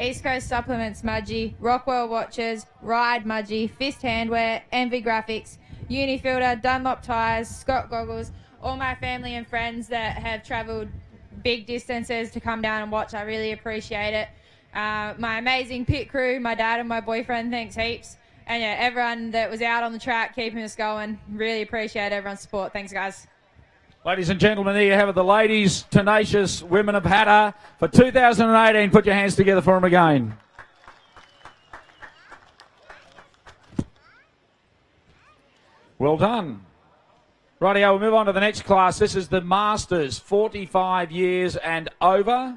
East Coast Supplements Mudgee, Rockwell Watches, Ride Mudgee, Fist Handwear, Envy Graphics, Unifilter, Dunlop Tyres, Scott Goggles, all my family and friends that have travelled big distances to come down and watch. I really appreciate it. My amazing pit crew, my dad and my boyfriend, thanks heaps. And yeah, everyone that was out on the track keeping us going, really appreciate everyone's support. Thanks, guys. Ladies and gentlemen, there you have it, the ladies' tenacious women of Hattah for 2018. Put your hands together for them again. Well done. Rightio, we'll move on to the next class. This is the Masters, 45 years and over.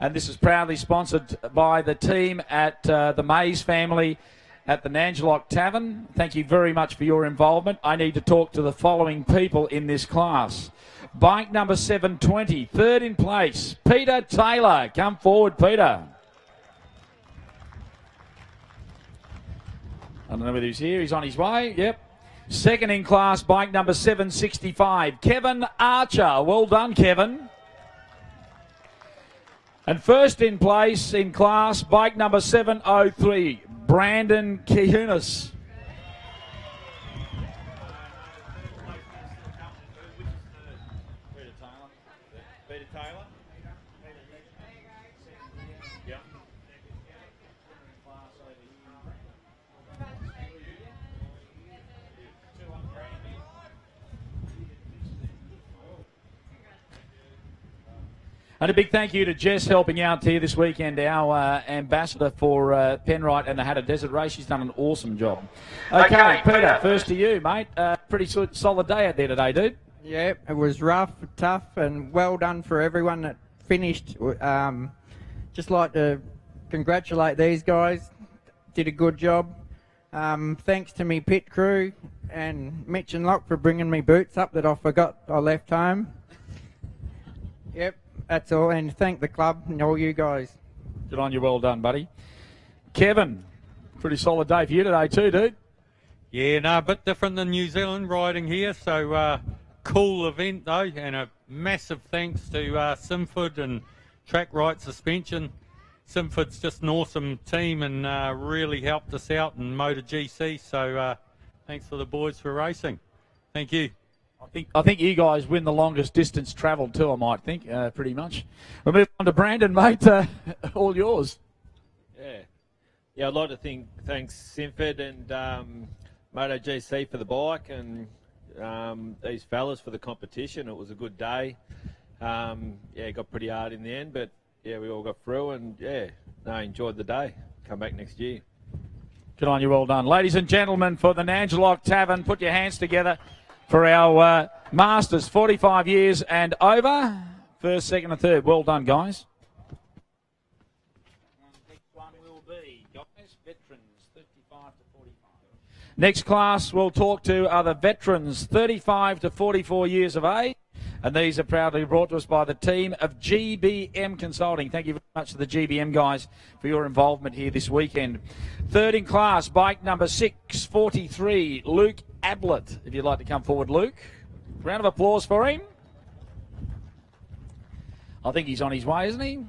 And this is proudly sponsored by the team at the Mays family at the Nangelock Tavern. Thank you very much for your involvement. I need to talk to the following people in this class. Bike number 720, third in place, Peter Taylor. Come forward, Peter. I don't know whether he's here. He's on his way. Yep. Second in class, bike number 765, Kevin Archer. Well done, Kevin. And first in place in class, bike number 703, Brandon Kihunis. Peter Taylor. Yeah. And a big thank you to Jess helping out here this weekend, our ambassador for Penrite and the Hattah Desert Race. She's done an awesome job. Okay, Peter, first to you, mate. Pretty solid day out there today, dude. Yeah, it was rough, tough, and well done for everyone that finished. Just like to congratulate these guys. Did a good job. Thanks to me pit crew and Mitch and Locke for bringing me boots up that I forgot I left home. Yep. That's all, and thank the club and all you guys. Good on you, well done, buddy. Kevin, pretty solid day for you today too, dude. Yeah, no, a bit different than New Zealand riding here, so cool event though, and a massive thanks to Simford and Track Right Suspension. Simford's just an awesome team and really helped us out in Motor GC, so thanks for the boys for racing. Thank you. I think you guys win the longest distance travelled too, I might think, pretty much. We'll move on to Brandon, mate. All yours. Yeah, I'd like to thanks Simford and Moto GC for the bike and these fellas for the competition. It was a good day. Yeah, it got pretty hard in the end, but yeah, we all got through and yeah, no, enjoyed the day. Come back next year. Good on you, well done. Ladies and gentlemen, for the Nangelock Tavern, put your hands together for our Masters, 45 years and over. First, second and third. Well done, guys. Next one will be, guys, veterans, 35 to 45. Next class we'll talk to are the veterans, 35 to 44 years of age. And these are proudly brought to us by the team of GBM Consulting. Thank you very much to the GBM guys for your involvement here this weekend. Third in class, bike number 643, Luke Ablett. If you'd like to come forward, Luke. Round of applause for him. I think he's on his way, isn't he?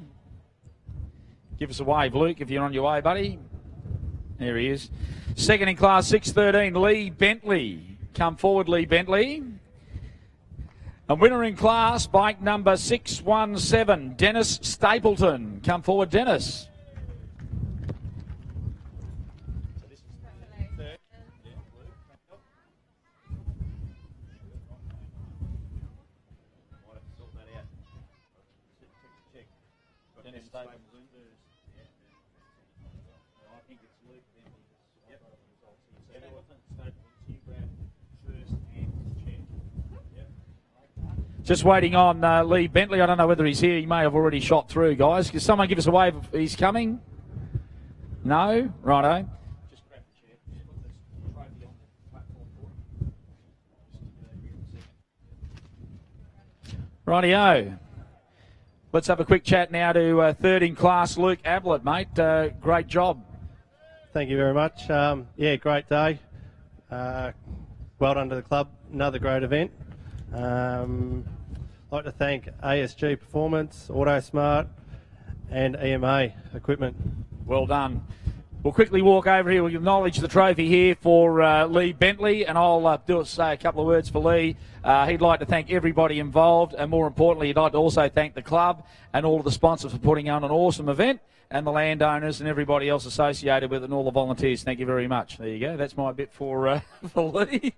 Give us a wave, Luke, if you're on your way, buddy. There he is. Second in class, 613, Lee Bentley. Come forward, Lee Bentley. And winner in class, bike number 617, Dennis Stapleton. Come forward, Dennis. Just waiting on Lee Bentley. I don't know whether he's here. He may have already shot through, guys. Can someone give us a wave if he's coming? No? Righto. Just grab the chair. Put this trophy on the platform for him. Rightio. Let's have a quick chat now to third in class, Luke Ablett, mate. Great job. Thank you very much. Yeah, great day. Well done to the club. Another great event. I'd like to thank ASG Performance, AutoSmart, and EMA equipment. Well done. We'll quickly walk over here. We'll acknowledge the trophy here for Lee Bentley, and I'll say a couple of words for Lee. He'd like to thank everybody involved, and more importantly, he'd like to also thank the club and all of the sponsors for putting on an awesome event, and the landowners and everybody else associated with it, and all the volunteers. Thank you very much. There you go. That's my bit for Lee.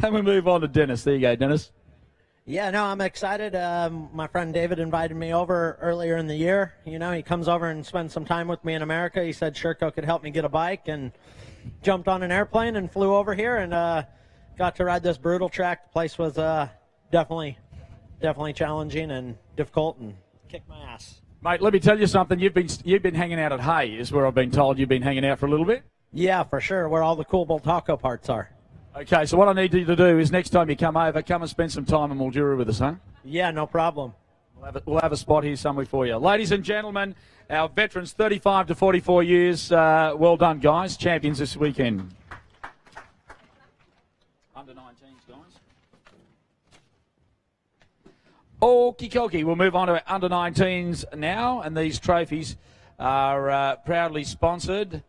And we move on to Dennis. There you go, Dennis. Yeah, no, I'm excited. My friend David invited me over earlier in the year. You know, he comes over and spends some time with me in America. He said Sherco could help me get a bike, and jumped on an airplane and flew over here and got to ride this brutal track. The place was definitely challenging and difficult, and kicked my ass. Mate, let me tell you something. You've been hanging out at Hay, is where I've been told you've been hanging out for a little bit. Yeah, for sure, where all the cool taco parts are. Okay, so what I need you to do is next time you come over, come and spend some time in Mildura with us, huh? Yeah, no problem. We'll have a spot here somewhere for you. Ladies and gentlemen, our veterans, 35 to 44 years. Well done, guys. Champions this weekend. Under 19s, guys. Okie dokie. We'll move on to our under 19s now, and these trophies are proudly sponsored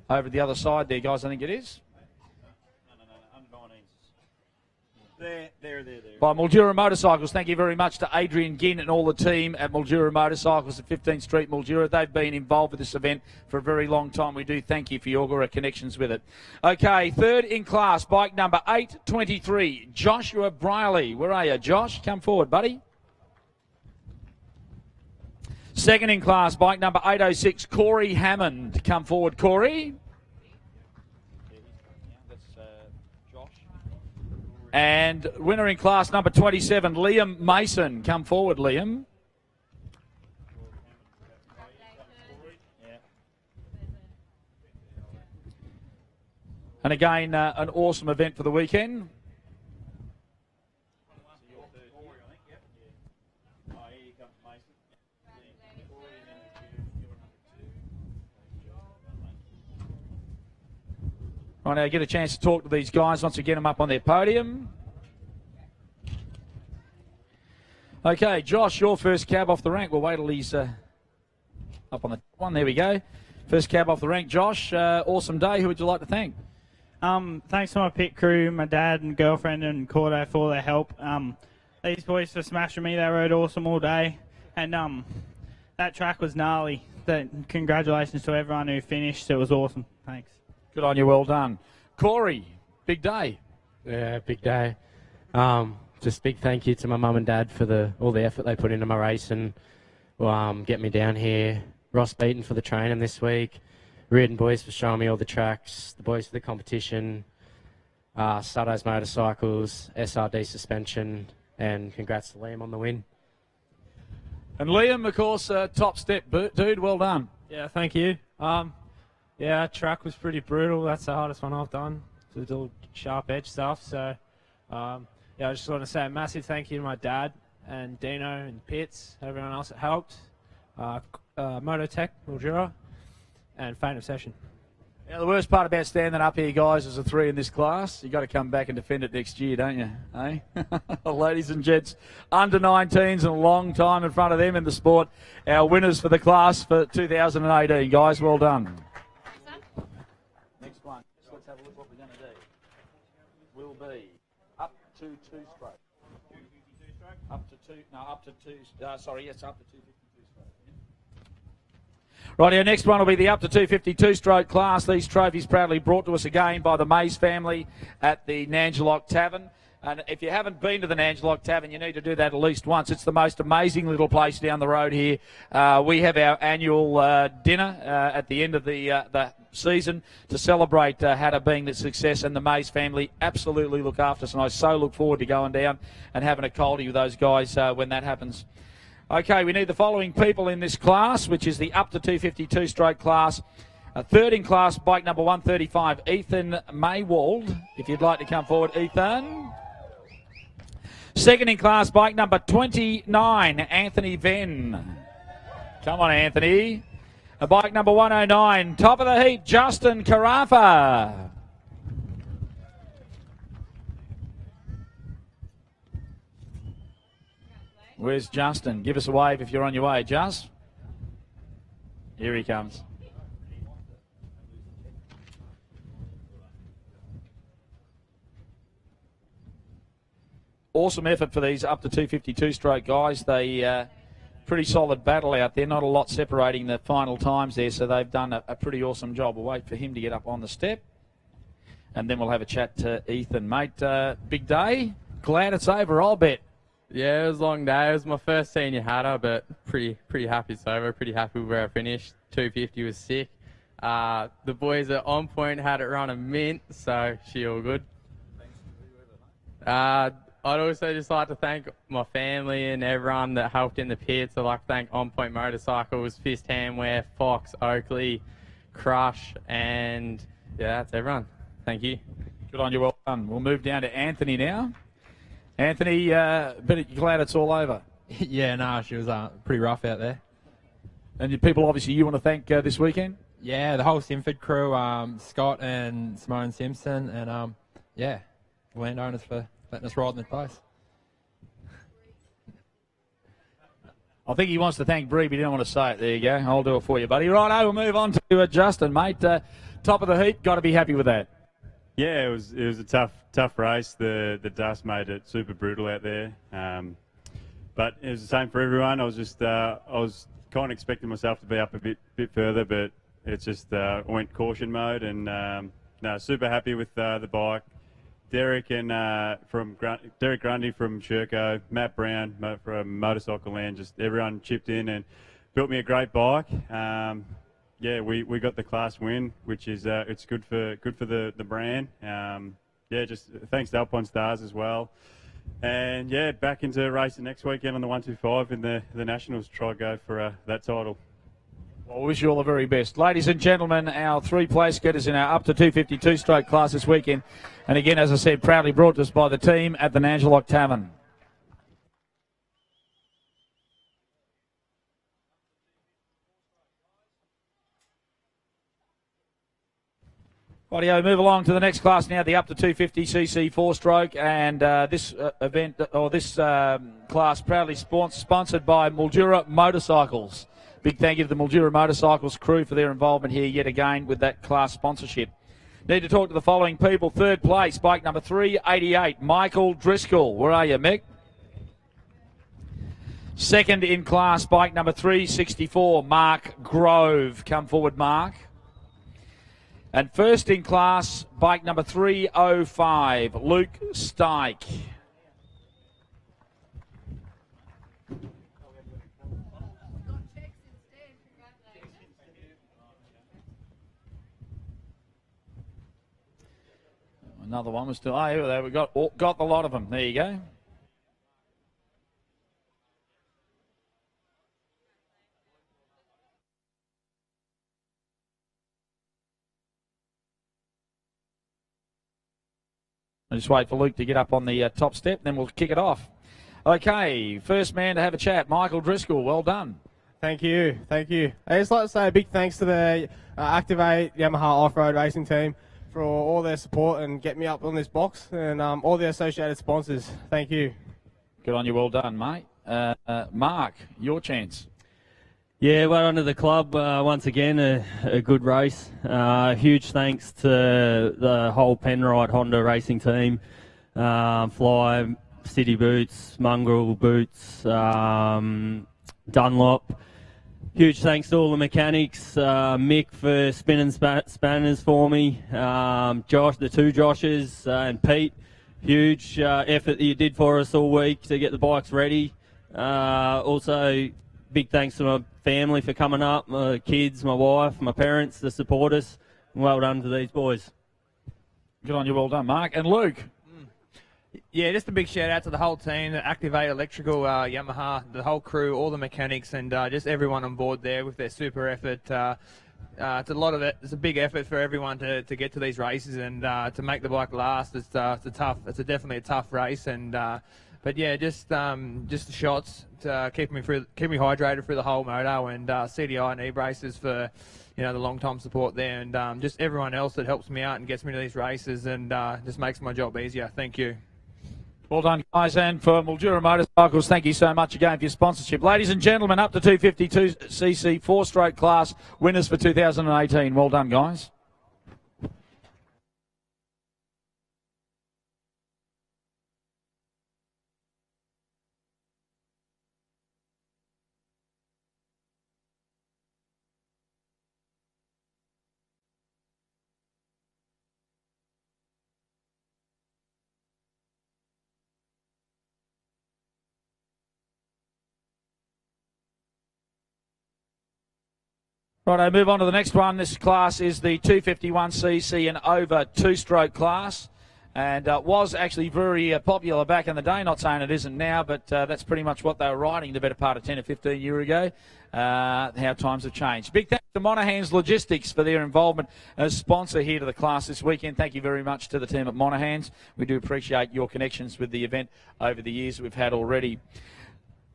over the other side there, guys, I think it is. There. By Mildura Motorcycles. Thank you very much to Adrian Ginn and all the team at Mildura Motorcycles at 15th Street, Mildura. They've been involved with this event for a very long time. We do thank you for your connections with it. Okay, third in class, bike number 823, Joshua Briley. Where are you, Josh? Come forward, buddy. Second in class, bike number 806, Corey Hammond. Come forward, Corey. And winner in class number 27, Liam Mason. Come forward, Liam. And again, an awesome event for the weekend. Right, now get a chance to talk to these guys once we get them up on their podium. Okay, Josh, your first cab off the rank. We'll wait till he's up on the one. There we go. First cab off the rank, Josh. Awesome day. Who would you like to thank? Thanks to my pit crew, my dad and girlfriend and Cordo for all their help. These boys for smashing me. They rode awesome all day. And that track was gnarly. Congratulations to everyone who finished. It was awesome. Thanks. Good on you, well done. Corey, big day. Yeah, big day. Just big thank you to my mum and dad for all the effort they put into my race and get me down here. Ross Beaton for the training this week. Reardon boys for showing me all the tracks. The boys for the competition. Sutto's Motorcycles, SRD Suspension, and congrats to Liam on the win. And Liam, of course, top step, dude. Well done. Yeah, thank you. Yeah, track was pretty brutal. That's the hardest one I've done, to do sharp edge stuff. So, yeah, I just want to say a massive thank you to my dad and Dino and Pitts, everyone else that helped, Mototech, Mildura, and Faint Obsession. Yeah, the worst part about standing up here, guys, is the three in this class. You've got to come back and defend it next year, don't you? Eh? Ladies and gents, under 19s and a long time in front of them in the sport. Our winners for the class for 2018, guys. Well done. Next one. Let's have a look what we're going to do. Will be up to two-stroke. Up to two. No, up to two. Sorry, yes, up to 252 stroke. Right, our next one will be the up to 252 stroke class. These trophies proudly brought to us again by the Mays family at the Nangelock Tavern. And if you haven't been to the Nangelock Tavern, you need to do that at least once. It's the most amazing little place down the road here. We have our annual dinner at the end of the season to celebrate Hattah being the success, and the Mays family absolutely look after us, and I so look forward to going down and having a coldie with those guys when that happens. Okay, we need the following people in this class, which is the up to 252 stroke class. Third in class, bike number 135, Ethan Maywald. If you'd like to come forward, Ethan. Second in class, bike number 29, Anthony Venn. Come on, Anthony. Bike number 109, top of the heap, Justin Carafa. Where's Justin? Give us a wave if you're on your way, Just. Here he comes. Awesome effort for these up to 252 stroke guys. They pretty solid battle out there. Not a lot separating the final times there, so they've done a pretty awesome job. We'll wait for him to get up on the step, and then we'll have a chat to Ethan. Mate, big day. Glad it's over, I'll bet. Yeah, it was a long day. It was my first senior Hattah, but pretty happy it's over. Pretty happy with where I finished. 250 was sick. The boys at On Point had it run a mint, so she all good. I'd also just like to thank my family and everyone that helped in the pits. I'd like to thank On Point Motorcycles, Fist Handwear, Fox, Oakley, Crush, and yeah, that's everyone. Thank you. Good on you, well done. We'll move down to Anthony now. Anthony, but glad it's all over. Yeah, no, she was pretty rough out there. And the people, obviously, you want to thank this weekend? Yeah, the whole Simford crew, Scott and Simone Simpson, and yeah, landowners for letting us ride in the place. I think he wants to thank Bree, but he didn't want to say it. There you go. I'll do it for you, buddy. Right, we'll move on to Justin, mate. Top of the heap, got to be happy with that. Yeah, it was a tough race. The dust made it super brutal out there, but it was the same for everyone. I was kind of expecting myself to be up a bit further, but it's just went caution mode, and no, super happy with the bike. Derek and Derek Grundy from Sherco, Matt Brown from Motorcycle Land, just everyone chipped in and built me a great bike. Yeah, we got the class win, which is it's good for the brand. Yeah, just thanks to Alpine Stars as well. And yeah, back into racing next weekend on the 125 in the Nationals. Try go for that title. Well, we wish you all the very best. Ladies and gentlemen, our three place getters in our up to 252 stroke class this weekend. And again, as I said, proudly brought to us by the team at the Nangelock Tavern. Rightio, move along to the next class now, the up to 250cc four-stroke, and this event, or this class, proudly sponsored by Mildura Motorcycles. Big thank you to the Mildura Motorcycles crew for their involvement here yet again with that class sponsorship. Need to talk to the following people. Third place, bike number 388, Michael Driscoll. Where are you, Mick? Second in class, bike number 364, Mark Grove. Come forward, Mark. And first in class, bike number 305, Luke Stike. Another one was still, oh, here we got the lot of them. There you go. I'll just wait for Luke to get up on the top step, then we'll kick it off. Okay, first man to have a chat, Michael Driscoll. Well done. Thank you, thank you. I'd just like to say a big thanks to the Activate Yamaha Off-Road Racing team for all their support and get me up on this box, and all the associated sponsors. Thank you. Good on you, well done, mate. Mark, your chance. Yeah, well done to the club. Once again, a good race. Huge thanks to the whole Penrite Honda racing team. Fly, City Boots, Mongrel Boots, Dunlop. Huge thanks to all the mechanics. Mick for spinning spanners for me. Josh, the two Joshes, and Pete. Huge effort that you did for us all week to get the bikes ready. Also, big thanks to my family for coming up, my kids, my wife, my parents, the supporters. Well done to these boys. Good on you, well done, Mark. And Luke? Yeah, just a big shout out to the whole team, the Activate Electrical, Yamaha, the whole crew, all the mechanics, and just everyone on board there with their super effort. It's a lot of it. It's a big effort for everyone to get to these races and to make the bike last. It's definitely a tough race, and but yeah, just the shots to keep me hydrated through the whole moto, and CDI and e-braces for the long time support there, and just everyone else that helps me out and gets me to these races and just makes my job easier. Thank you. Well done, guys. And for Mildura Motorcycles, thank you so much again for your sponsorship. Ladies and gentlemen, up to 252cc four-stroke class winners for 2018. Well done, guys. Right, I move on to the next one. This class is the 251cc and over two-stroke class, and was actually very popular back in the day. Not saying it isn't now, but that's pretty much what they were riding the better part of 10 or 15 years ago. How times have changed. Big thanks to Monaghan's Logistics for their involvement as sponsor here to the class this weekend. Thank you very much to the team at Monaghan's. We do appreciate your connections with the event over the years we've had already.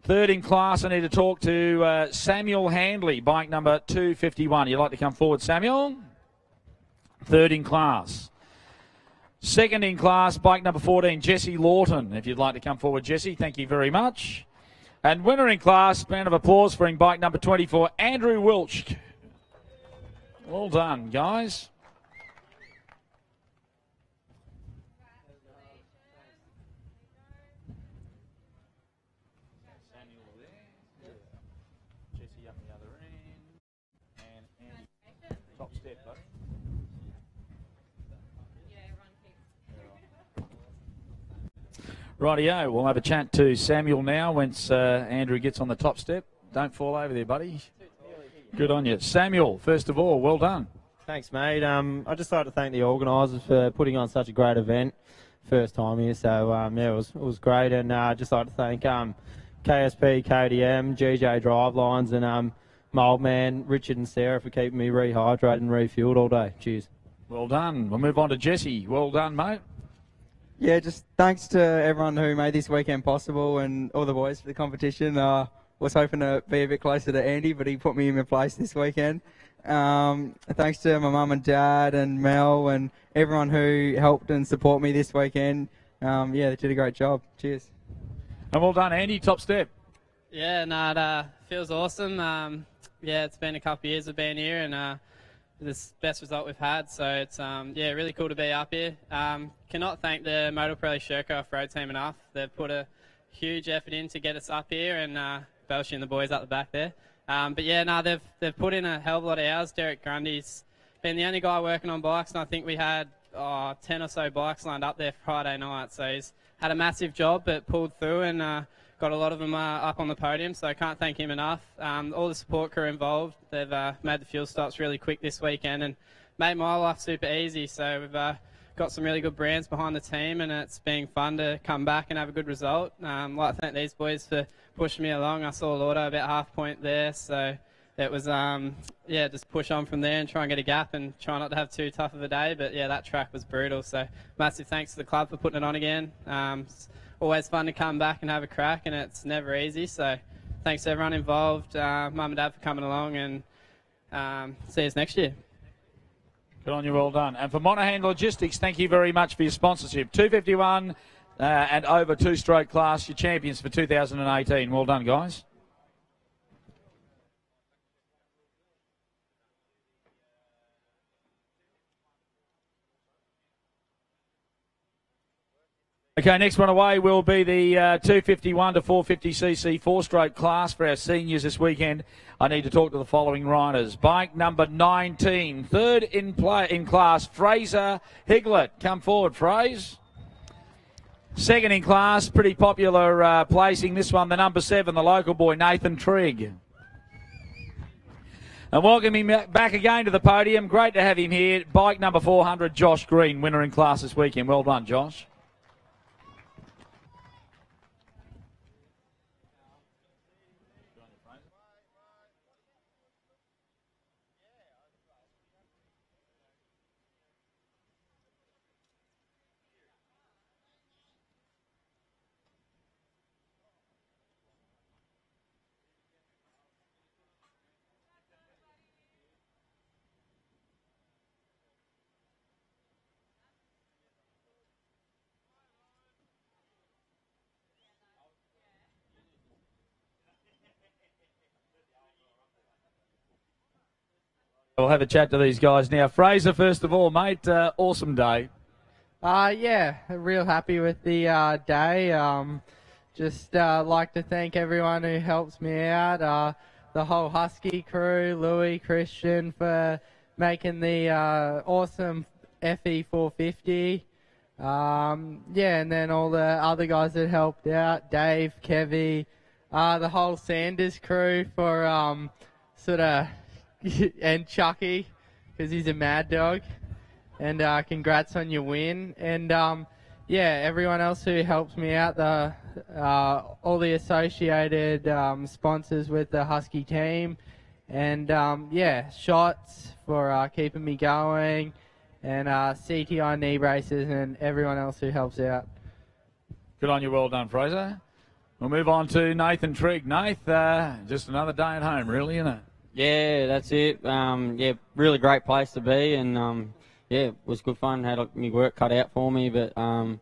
Third in class, I need to talk to Samuel Handley, bike number 251. You'd like to come forward, Samuel? Third in class. Second in class, bike number 14, Jesse Lawton. If you'd like to come forward, Jesse, thank you very much. And winner in class, round of applause for him, bike number 24, Andrew Wilch. Well done, guys. Rightio, we'll have a chat to Samuel now once Andrew gets on the top step. Don't fall over there, buddy. Good on you. Samuel, first of all, well done. Thanks, mate. I'd just like to thank the organisers for putting on such a great event. First time here, so yeah, it was great. And I'd just like to thank KSP, KDM, GJ Drivelines, and my old man, Richard and Sarah, for keeping me rehydrated and refueled all day. Cheers. Well done. We'll move on to Jesse. Well done, mate. Yeah, just thanks to everyone who made this weekend possible and all the boys for the competition. Was hoping to be a bit closer to Andy, but he put me in my place this weekend. Thanks to my mum and dad and Mel and everyone who helped and support me this weekend. Yeah, they did a great job. Cheers. And well done, Andy. Top step. Yeah, no, it feels awesome. Yeah, it's been a couple of years of being here, and this best result we've had, so it's yeah, really cool to be up here. Cannot thank the Motor Pro Sherco off-road team enough. They've put a huge effort in to get us up here, and Belshi and the boys up the back there. But yeah, no, they've put in a hell of a lot of hours. Derek Grundy's been the only guy working on bikes, and I think we had 10 or so bikes lined up there Friday night. So he's had a massive job, but pulled through and got a lot of them up on the podium. So I can't thank him enough. All the support crew involved, they've made the fuel stops really quick this weekend and made my life super easy. So we've got some really good brands behind the team, and it's been fun to come back and have a good result. I'd like to thank these boys for pushing me along. I saw Laudo about half point there, so it was yeah, just push on from there and try and get a gap and try not to have too tough of a day. But yeah, that track was brutal, so massive thanks to the club for putting it on again. It's always fun to come back and have a crack, and it's never easy, so thanks to everyone involved, mum and dad for coming along, and see us next year. Good on you, well done. And for Monaghan Logistics, thank you very much for your sponsorship. 251 and over two-stroke class, your champions for 2018. Well done, guys. Okay, next one away will be the 251 to 450cc four-stroke class for our seniors this weekend. I need to talk to the following riders. Bike number 19, third in class, Fraser Higlett. Come forward, Fraser. Second in class, pretty popular placing this one, the number 7, the local boy, Nathan Trigg. And welcoming back again to the podium, great to have him here, bike number 400, Josh Green, winner in class this weekend. Well done, Josh. We'll have a chat to these guys now. Fraser, first of all, mate, awesome day. Yeah, real happy with the day. Just like to thank everyone who helps me out. The whole Husky crew, Louis, Christian for making the awesome FE 450. Yeah, and then all the other guys that helped out, Dave, Kevy, the whole Sanders crew for sort of, and Chucky, because he's a mad dog. And congrats on your win. And yeah, everyone else who helps me out, all the associated sponsors with the Husky team. And yeah, Shots for keeping me going. And CTI knee braces and everyone else who helps out. Good on you, well done, Fraser. We'll move on to Nathan Trigg. Nath, just another day at home, really, isn't it? Yeah, that's it. Yeah, really great place to be, and yeah, it was good fun. Had my work cut out for me, but yeah,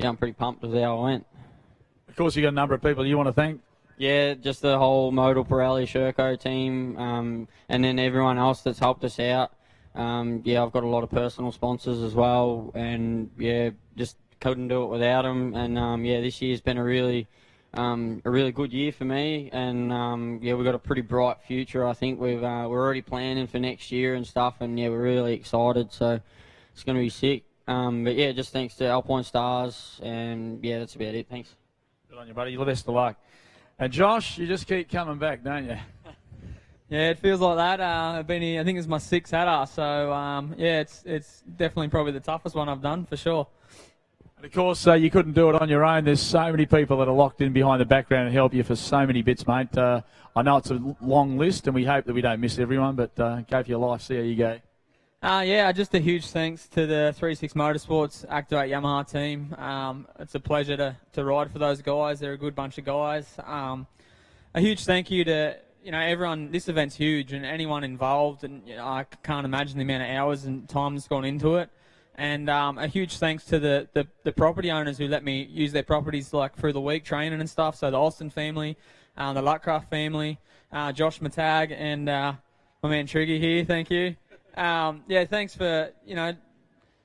I'm pretty pumped with how I went. Of course, you got a number of people you want to thank. Yeah, just the whole Modal Pirelli Sherco team, and then everyone else that's helped us out. Yeah, I've got a lot of personal sponsors as well, and yeah, just couldn't do it without them. And yeah, this year's been a really good year for me, and yeah, we've got a pretty bright future. I think we're already planning for next year and stuff, and yeah, we're really excited. So it's going to be sick. But yeah, just thanks to Alpine Stars, and yeah, that's about it. Thanks. Good on you, buddy. You're the best of luck. And Josh, you just keep coming back, don't you? Yeah, it feels like that. I've been here, I think it's my 6th Hattah, so yeah, it's definitely probably the toughest one I've done for sure. And of course, you couldn't do it on your own. There's so many people that are locked in behind the background and help you for so many bits, mate. I know it's a long list, and we hope that we don't miss everyone, but go for your life, see how you go. Yeah, just a huge thanks to the 36 Motorsports Activate Yamaha team. It's a pleasure to ride for those guys. They're a good bunch of guys. A huge thank you to everyone. This event's huge, and anyone involved, and I can't imagine the amount of hours and time that's gone into it. And a huge thanks to the property owners who let me use their properties like through the week training and stuff. So the Austin family, the Luckcraft family, Josh Matag, and my man Triggy here. Thank you. Yeah, thanks for,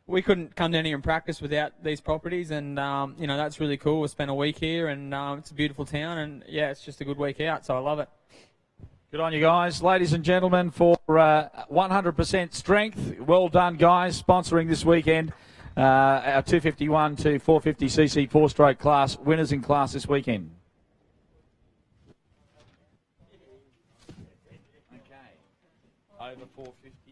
we couldn't come down here and practice without these properties, and that's really cool. We spent a week here, and it's a beautiful town, and yeah, it's just a good week out, so I love it. Good on you guys. Ladies and gentlemen, for 100% strength, well done, guys, sponsoring this weekend our 251 to 450cc four-stroke class, winners in class this weekend. Okay, over 450.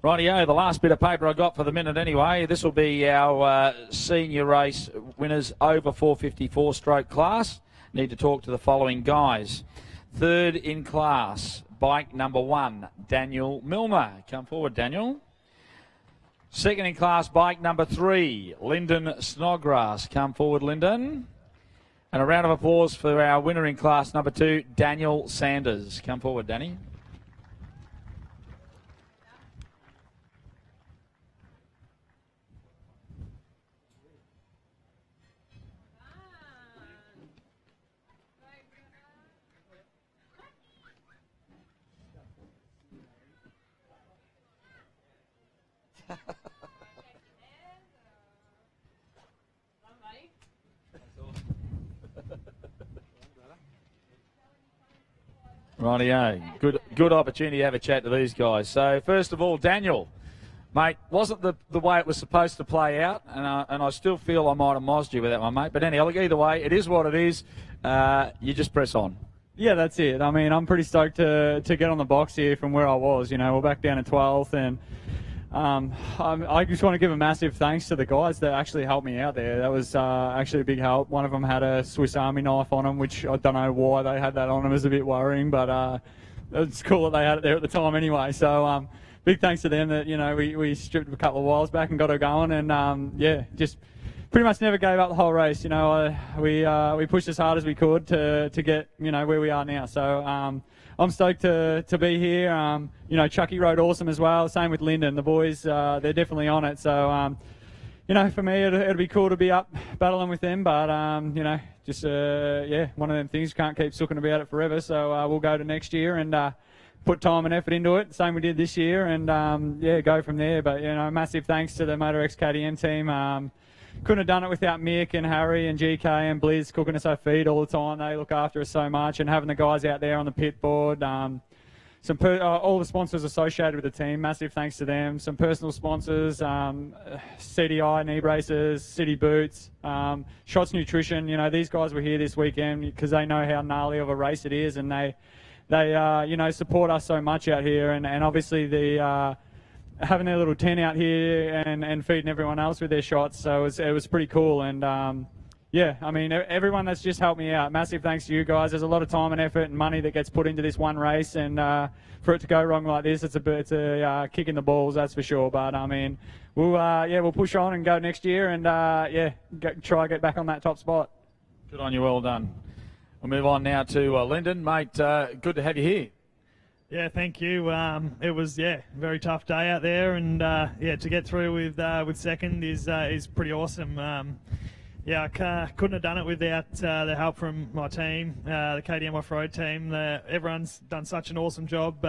Rightio, the last bit of paper I got for the minute anyway. This will be our senior race winners over 454 stroke class. Need to talk to the following guys. Third in class, bike number 1, Daniel Milner. Come forward, Daniel. Second in class, bike number 3, Lyndon Snodgrass. Come forward, Lyndon. And a round of applause for our winner in class number 2, Daniel Sanders. Come forward, Danny. Rightio. Good opportunity to have a chat to these guys. So first of all, Daniel, mate, wasn't the way it was supposed to play out, and I still feel I might have mozzed you with that one, mate. But anyhow, look, either way, it is what it is. You just press on. Yeah, that's it. I mean, I'm pretty stoked to get on the box here from where I was. We're back down to 12th, and I just want to give a massive thanks to the guys that actually helped me out there. That was actually a big help. One of them had a Swiss Army knife on him, which I don't know why they had that on him. It was a bit worrying, but it's cool that they had it there at the time anyway. So big thanks to them that, we stripped a couple of whiles back and got her going, and yeah, just pretty much never gave up the whole race. We pushed as hard as we could to get, where we are now. So I'm stoked to be here. Chucky rode awesome as well. Same with Lyndon. The boys, they're definitely on it. So, you know, for me, it'll be cool to be up battling with them. But, you know, just, yeah, one of them things. Can't keep sooking about it forever. So we'll go to next year and put time and effort into it. Same we did this year. And, yeah, go from there. But, you know, massive thanks to the Motor X KTM team. Couldn't have done it without Mick and Harry and GK and Blizz cooking us our feed all the time. They look after us so much, and having the guys out there on the pit board. All the sponsors associated with the team, massive thanks to them. Some personal sponsors, CDI knee braces, City Boots, Shots Nutrition. You know, these guys were here this weekend because they know how gnarly of a race it is, and they you know, support us so much out here. And obviously the having their little tent out here and feeding everyone else with their shots. So it was pretty cool. And yeah, I mean, everyone that's just helped me out, massive thanks to you guys. There's a lot of time and effort and money that gets put into this one race, and for it to go wrong like this, it's a kick in the balls, that's for sure. But I mean, we'll push on and go next year, and yeah, try to get back on that top spot. Good on you, well done. We'll move on now to Lyndon, mate. Good to have you here. Yeah, thank you. It was a very tough day out there, and yeah, to get through with second is pretty awesome. Yeah, I couldn't have done it without the help from my team, the KTM Off-Road team. Everyone's done such an awesome job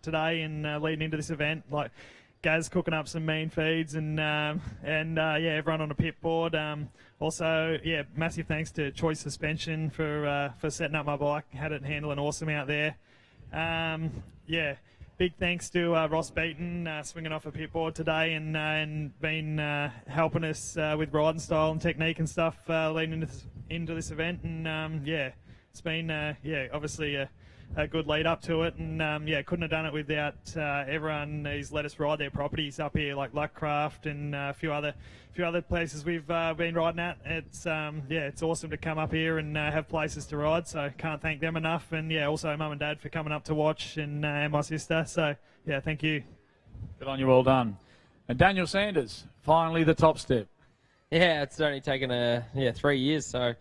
today and leading into this event. Like Gaz cooking up some mean feeds, and yeah, everyone on the pit board. Also, yeah, massive thanks to Choice Suspension for setting up my bike. Had it handling awesome out there. Yeah, big thanks to Ross Beaton swinging off a pit board today and been helping us with riding style and technique and stuff leading into this event. And yeah, it's been yeah, obviously a good lead up to it. And yeah, couldn't have done it without everyone who's let us ride their properties up here, like Luckcraft and a few other places we've been riding at. It's yeah, it's awesome to come up here and have places to ride, so can't thank them enough. And yeah, also Mum and Dad for coming up to watch, and my sister. So yeah, thank you. Good on you, well done. And Daniel Sanders, finally the top step. Yeah, it's only taken 3 years, so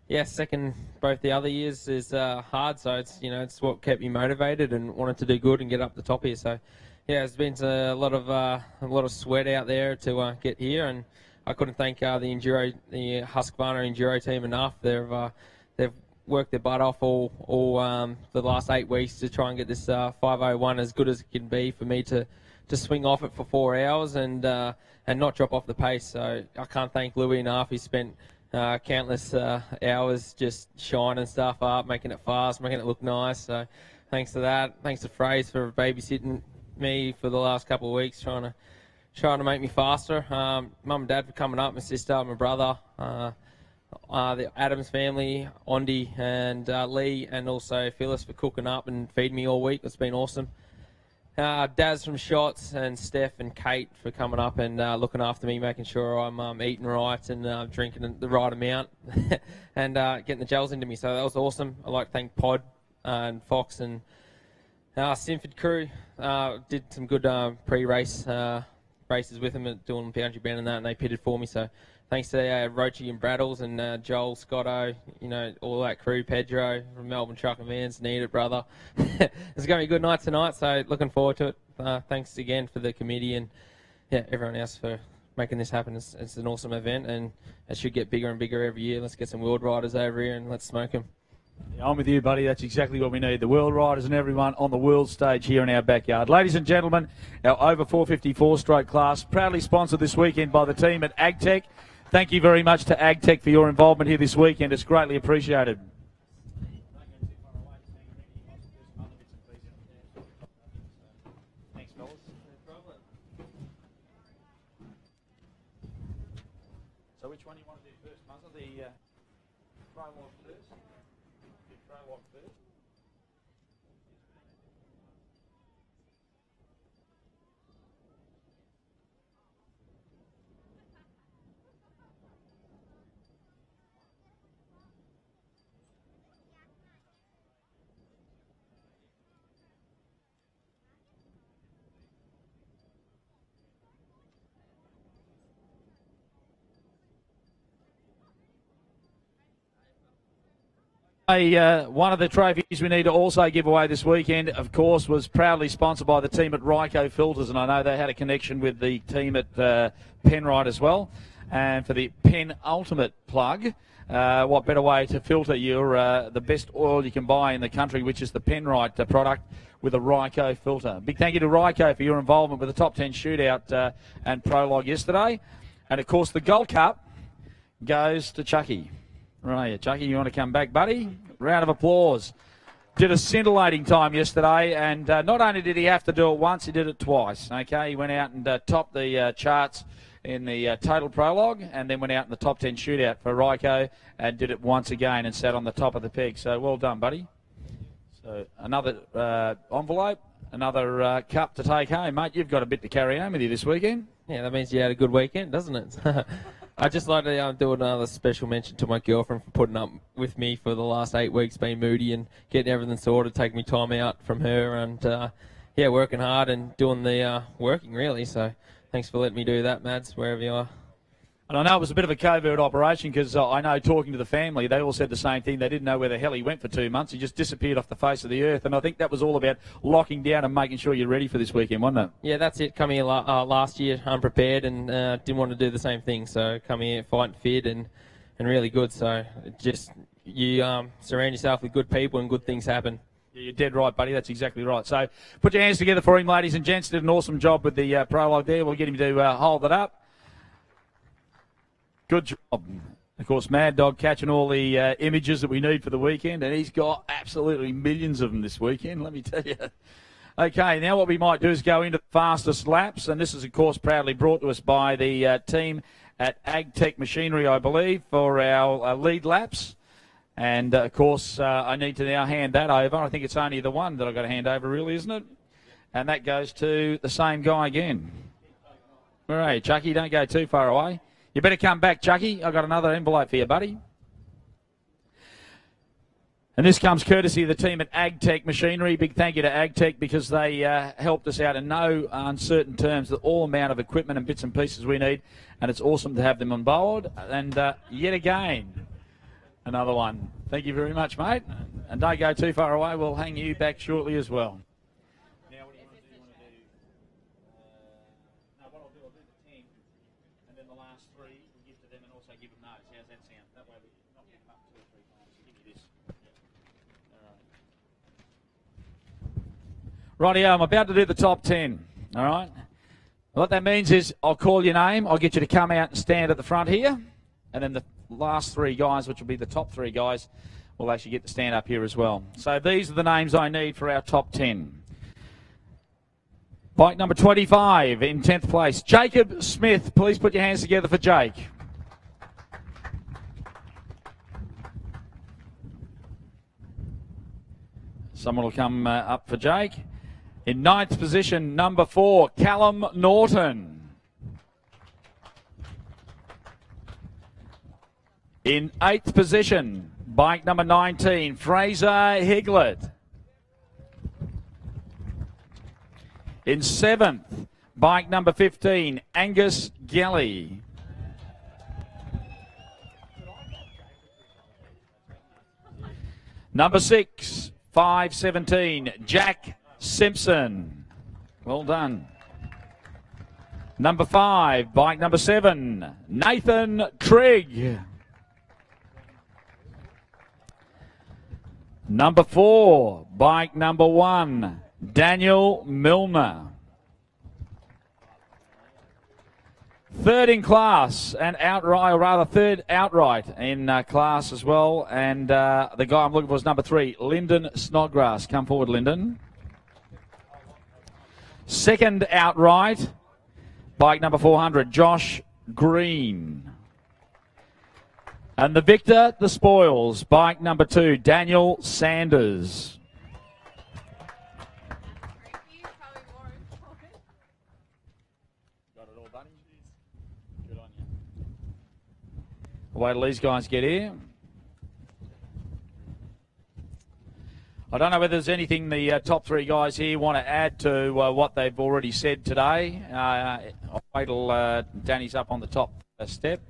yeah, second both the other years is hard, so it's, you know, it's what kept me motivated and wanted to do good and get up the top here. So yeah, it's been a lot of sweat out there to get here, and I couldn't thank the Husqvarna Enduro team enough. They've worked their butt off all the last 8 weeks to try and get this 501 as good as it can be for me to swing off it for 4 hours and not drop off the pace. So I can't thank Louis enough. He spent countless hours just shining stuff up, making it fast, making it look nice. So thanks to that. Thanks to Fraser for babysitting me for the last couple of weeks, trying to make me faster. Mum and Dad for coming up, my sister, my brother, the Adams family, Ondi and Lee, and also Phyllis for cooking up and feeding me all week. It's been awesome. Daz from Shots and Steph and Kate for coming up and looking after me, making sure I'm eating right and drinking the right amount and getting the gels into me. So that was awesome. I'd like to thank Pod and Fox and Sinford crew. Did some good pre-race races with them, doing boundary band and that, and they pitted for me. So thanks to Roachy and Braddles and Joel, Scotto, you know, all that crew, Pedro from Melbourne Truck and Vans, Need It, brother. It's going to be a good night tonight, so looking forward to it. Thanks again for the committee and yeah, everyone else for making this happen. It's an awesome event, and it should get bigger and bigger every year. Let's get some world riders over here and let's smoke them. Yeah, I'm with you, buddy. That's exactly what we need. The world riders and everyone on the world stage here in our backyard. Ladies and gentlemen, our over 454 stroke class, proudly sponsored this weekend by the team at AgTech. Thank you very much to AgTech for your involvement here this weekend. It's greatly appreciated. Thanks, fellas. So which one do you want to do first, Muzzle? The throw walk first? Throw walk first? One of the trophies we need to also give away this weekend, of course, was proudly sponsored by the team at Ryco Filters, and I know they had a connection with the team at Penrite as well. And for the penultimate plug, what better way to filter your the best oil you can buy in the country, which is the Penrite product with a Ryco filter. Big thank you to Ryco for your involvement with the top 10 shootout and prologue yesterday. And, of course, the Gold Cup goes to Chucky. Right, Chucky, you want to come back, buddy? Round of applause. Did a scintillating time yesterday, and not only did he have to do it once, he did it twice. Okay, he went out and topped the charts in the total prologue, and then went out in the top 10 shootout for Ryco and did it once again and sat on the top of the peg. So well done, buddy. So another envelope, another cup to take home, mate. You've got a bit to carry home with you this weekend. Yeah, that means you had a good weekend, doesn't it? I'd just like to do another special mention to my girlfriend for putting up with me for the last 8 weeks, being moody and getting everything sorted, taking me time out from her, and yeah, working hard and doing the working really. So thanks for letting me do that, Mads, wherever you are. And I know it was a bit of a covert operation because I know talking to the family, they all said the same thing. They didn't know where the hell he went for 2 months. He just disappeared off the face of the earth. And I think that was all about locking down and making sure you're ready for this weekend, wasn't it? Yeah, that's it. Come here last year unprepared and didn't want to do the same thing. So come here fighting fit and really good. So just you surround yourself with good people and good things happen. Yeah, you're dead right, buddy. That's exactly right. So put your hands together for him, ladies and gents. Did an awesome job with the prologue there. We'll get him to hold it up. Good job. Of course, Mad Dog catching all the images that we need for the weekend, and he's got absolutely millions of them this weekend, let me tell you. Okay, now what we might do is go into the fastest laps, and this is, of course, proudly brought to us by the team at AgTech Machinery, I believe, for our lead laps. And, of course, I need to now hand that over. I think it's only the one that I've got to hand over, really, isn't it? And that goes to the same guy again. All right, Chucky, don't go too far away. You better come back, Chucky. I've got another envelope for you, buddy. And this comes courtesy of the team at AgTech Machinery. Big thank you to AgTech because they helped us out in no uncertain terms with all amount of equipment and bits and pieces we need. And it's awesome to have them on board. And yet again, another one. Thank you very much, mate. And don't go too far away. We'll hang you back shortly as well. Rightio, I'm about to do the top 10, all right? What that means is I'll call your name, I'll get you to come out and stand at the front here, and then the last 3 guys, which will be the top 3 guys, will actually get to stand up here as well. So these are the names I need for our top 10. Bike number 25 in 10th place, Jacob Smith. Please put your hands together for Jake. Someone will come up for Jake. In 9th position, number 4, Callum Norton. In 8th position, bike number 19, Fraser Higlet. In 7th, bike number 15, Angus Gelly. Number 6, 517, Jack Simpson. Well done. Number 5, bike number 7, Nathan Trigg. Number 4, bike number 1, Daniel Milner. 3rd in class and outright, or rather 3rd outright in class as well. And the guy I'm looking for is number 3, Lyndon Snodgrass. Come forward, Lyndon. 2nd outright, bike number 400, Josh Green. And the victor, the spoils, bike number 2, Daniel Sanders. Wait till these guys get here. I don't know whether there's anything the top 3 guys here want to add to what they've already said today. I'll wait till Danny's up on the top step.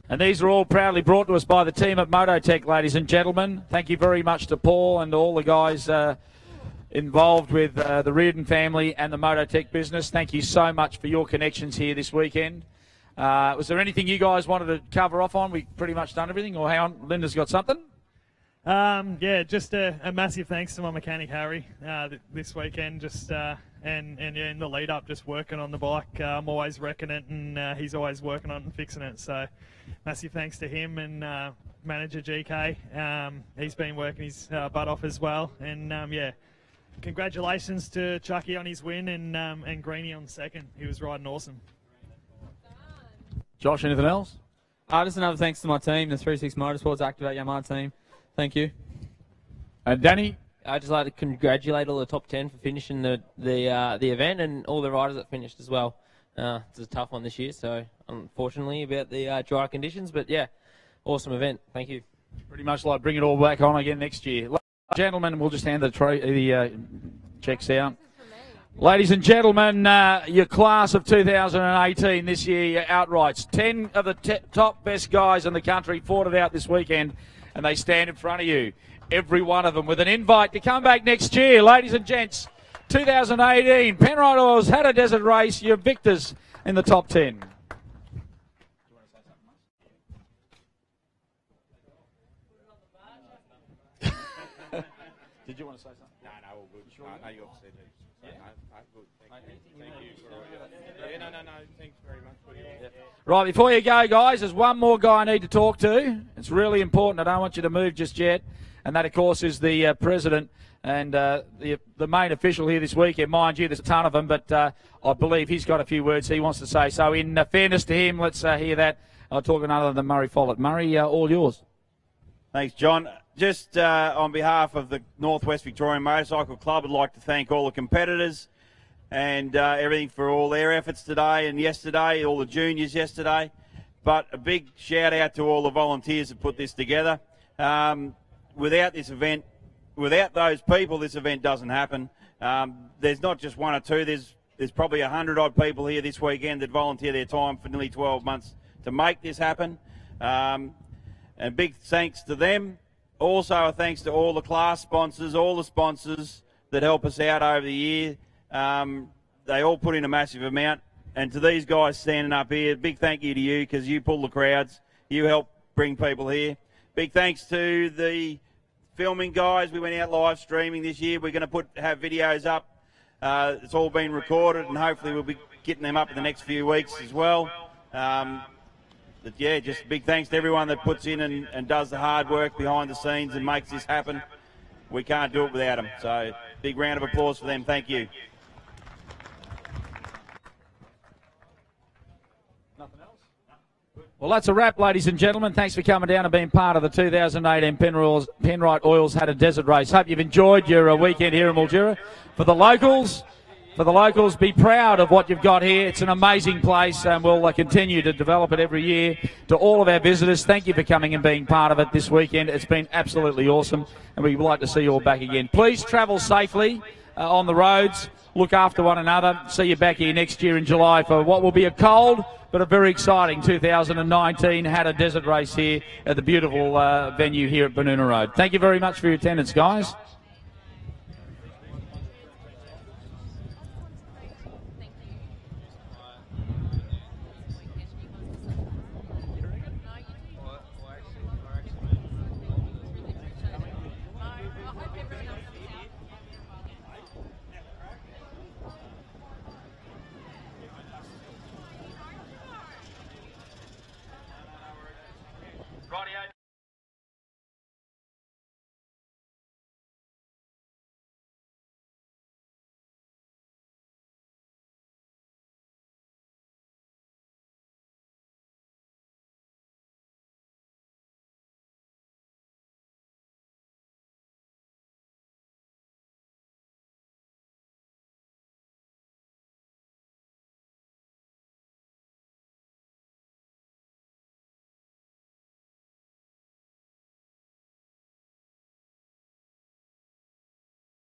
And these are all proudly brought to us by the team at Mototech, ladies and gentlemen. Thank you very much to Paul and all the guys involved with the Reardon family and the Mototech business. Thank you so much for your connections here this weekend. Was there anything you guys wanted to cover off on? We pretty much done everything, or hang on, Linda's got something? Yeah, just a massive thanks to my mechanic Harry this weekend. Just and yeah, in the lead up, just working on the bike. I'm always wrecking it, and he's always working on it and fixing it. So massive thanks to him and manager GK. He's been working his butt off as well. And yeah, congratulations to Chucky on his win and Greenie on second. He was riding awesome. Josh, anything else? Just another thanks to my team, the 36 Motorsports Activate Yamaha team. Thank you. And Danny? I'd just like to congratulate all the top 10 for finishing the event and all the riders that finished as well. It's a tough one this year, so unfortunately about the dry conditions, but yeah, awesome event. Thank you. Pretty much like bring it all back on again next year. Gentlemen, we'll just hand the checks out. Ladies and gentlemen, your class of 2018 this year, your outrights. 10 of the top best guys in the country fought it out this weekend, and they stand in front of you. Every one of them with an invite to come back next year. Ladies and gents, 2018 Penrite Oils Hattah Desert Race, your victors in the top 10. Did you want to say something? No, all good. Sure. No, you obviously do. Yeah. No, good. Thank you for all your... No. Thanks very much for your... Yeah. Right, before you go, guys, there's one more guy I need to talk to. It's really important. I don't want you to move just yet. And that, of course, is the president and the main official here this weekend. Mind you, there's a ton of them, but I believe he's got a few words he wants to say. So in fairness to him, let's hear that. I'll talk to none other than Murray Follett. Murray, all yours. Thanks, John. Just on behalf of the Northwest Victorian Motorcycle Club, I'd like to thank all the competitors and everything for all their efforts today and yesterday, all the juniors yesterday. But a big shout out to all the volunteers that put this together. Without this event, without those people, this event doesn't happen. There's not just one or two. There's probably 100 odd people here this weekend that volunteer their time for nearly 12 months to make this happen. And big thanks to them. Also, a thanks to all the class sponsors, all the sponsors that help us out over the year. They all put in a massive amount. And to these guys standing up here, big thank you to you because you pull the crowds. You help bring people here. Big thanks to the filming guys. We went out live streaming this year. We're going to have videos up. It's all been recorded, and hopefully we'll be getting them up in the next few weeks as well. But yeah, just big thanks to everyone that puts in and does the hard work behind the scenes and makes this happen. We can't do it without them. So big round of applause for them. Thank you. Well, that's a wrap, ladies and gentlemen. Thanks for coming down and being part of the 2018 Penrite Oils Hattah Desert Race. Hope you've enjoyed your weekend here in Mildura. For the locals, be proud of what you've got here. It's an amazing place, and we'll continue to develop it every year. To all of our visitors, thank you for coming and being part of it this weekend. It's been absolutely awesome, and we'd like to see you all back again. Please travel safely on the roads. Look after one another. See you back here next year in July for what will be a cold but a very exciting 2019 Hattah Desert Race here at the beautiful venue here at Banoona Road. Thank you very much for your attendance, guys.